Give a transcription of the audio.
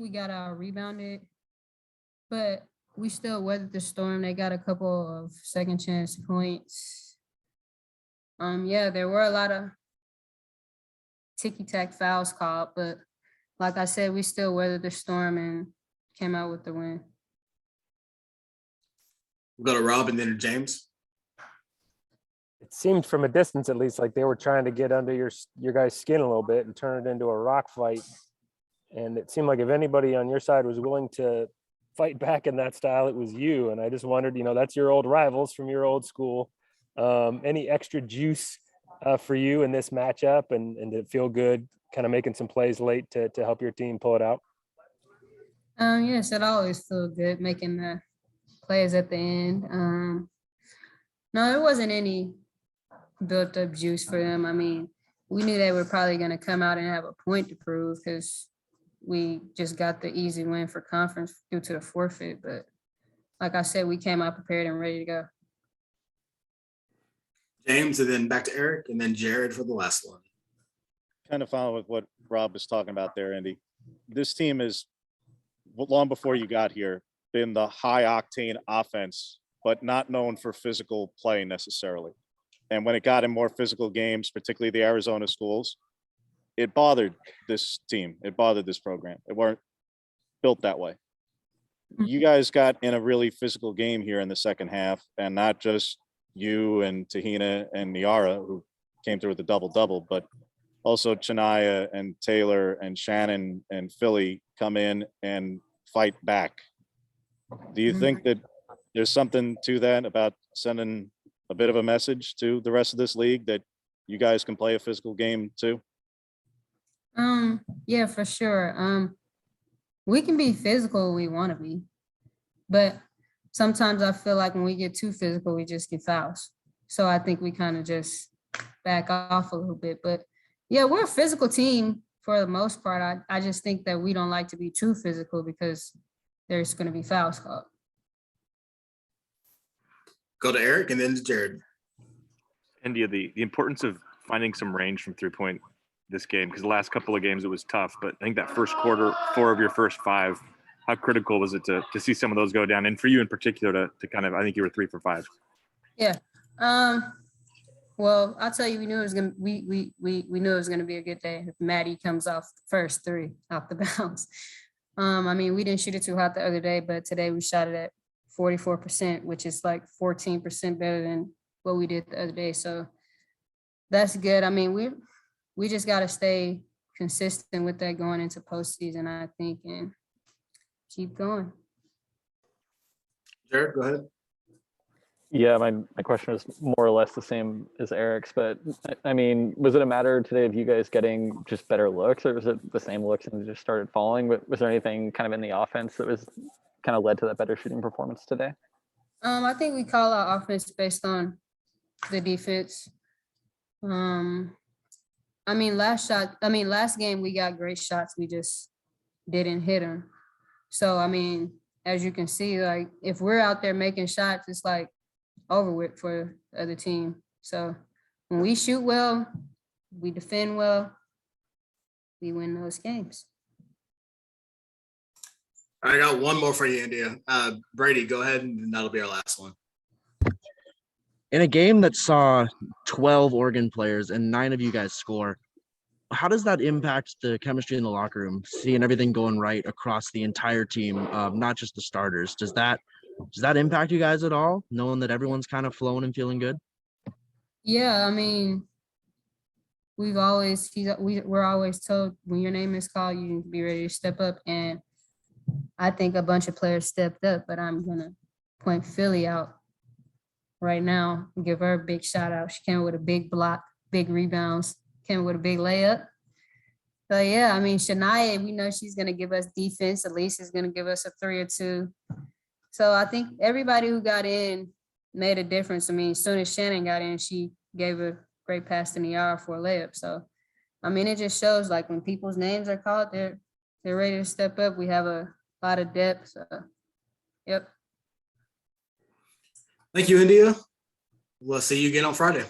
we got out rebounded, but we still weathered the storm. They got a couple of second chance points. Yeah, there were a lot of ticky-tack fouls called, but like I said, we still weathered the storm and came out with the win. We'll go to Rob and then to James. It seemed from a distance, at least, like they were trying to get under your guys' skin a little bit and turn it into a rock fight. And it seemed like if anybody on your side was willing to fight back in that style, it was you. And I just wondered, that's your old rivals from your old school. Any extra juice for you in this matchup and to feel good, kind of making some plays late to help your team pull it out? Yes, it always feels good making the plays at the end. No, there wasn't any built up juice for them. I mean, we knew they were probably going to come out and have a point to prove because we just got the easy win for conference due to the forfeit. But like I said, we came out prepared and ready to go. James, and then back to Eric, and then Jared for the last one. Kind of follow with what Rob was talking about there, Andy. This team is, long before you got here, been the high octane offense, but not known for physical play necessarily. And when it got in more physical games, particularly the Arizona schools, it bothered this team. It bothered this program. It weren't built that way. You guys got in a really physical game here in the second half, and not just you and Tahina and Niara, who came through with the double-double, but also Chania and Taylor and Shannon and Philly come in and fight back. Do you think that there's something to that about sending a bit of a message to the rest of this league that you guys can play a physical game too? Yeah, for sure. We can be physical when we want to be, but sometimes I feel like when we get too physical, we just get fouls. So I think we kind of just back off a little bit. But yeah, we're a physical team for the most part. I just think that we don't like to be too physical because there's going to be fouls called. Go to Eric and then to Jared. Endyia, the importance of finding some range from 3-point this game, because the last couple of games it was tough, but I think that first quarter, 4 of your first 5, how critical was it to see some of those go down? And for you in particular to kind of, I think you were 3 for 5. Yeah. Well, I'll tell you, we knew it was gonna we knew it was gonna be a good day if Maddie comes off the first 3 off the bounce. I mean, we didn't shoot it too hot the other day, but today we shot it at 44%, which is like 14% better than what we did the other day. So that's good. I mean, we just got to stay consistent with that going into postseason, I think, and keep going. Jared, go ahead. Yeah, my question is more or less the same as Eric's, but I mean, was it a matter today of you guys getting just better looks, or was it the same looks and it just started falling? Was there anything kind of in the offense that was kind of led to that better shooting performance today? I think we call our offense based on the defense. I mean, last game we got great shots. We just didn't hit them. So, I mean, as you can see, like if we're out there making shots, it's like over with for the other team. So when we shoot well, we defend well, we win those games. I got one more for you, Endyia. Brady, go ahead, and that'll be our last one. In a game that saw 12 Oregon players and 9 of you guys score, how does that impact the chemistry in the locker room, seeing everything going right across the entire team, not just the starters? Does that impact you guys at all, knowing that everyone's kind of flowing and feeling good? Yeah, I mean, we're always told when your name is called, you need to be ready to step up. And I think a bunch of players stepped up, but I'm going to point Philly out right now and give her a big shout out. She came with a big block, big rebounds, came with a big layup. So yeah, I mean, Shania, we know she's going to give us defense. Elise is going to give us a 3 or 2. So I think everybody who got in made a difference. I mean, as soon as Shannon got in, she gave a great pass to Niara for a layup. So, I mean, it just shows like when people's names are called, they're ready to step up. We have a lot of depth. So, yep. Thank you, Endyia. We'll see you again on Friday.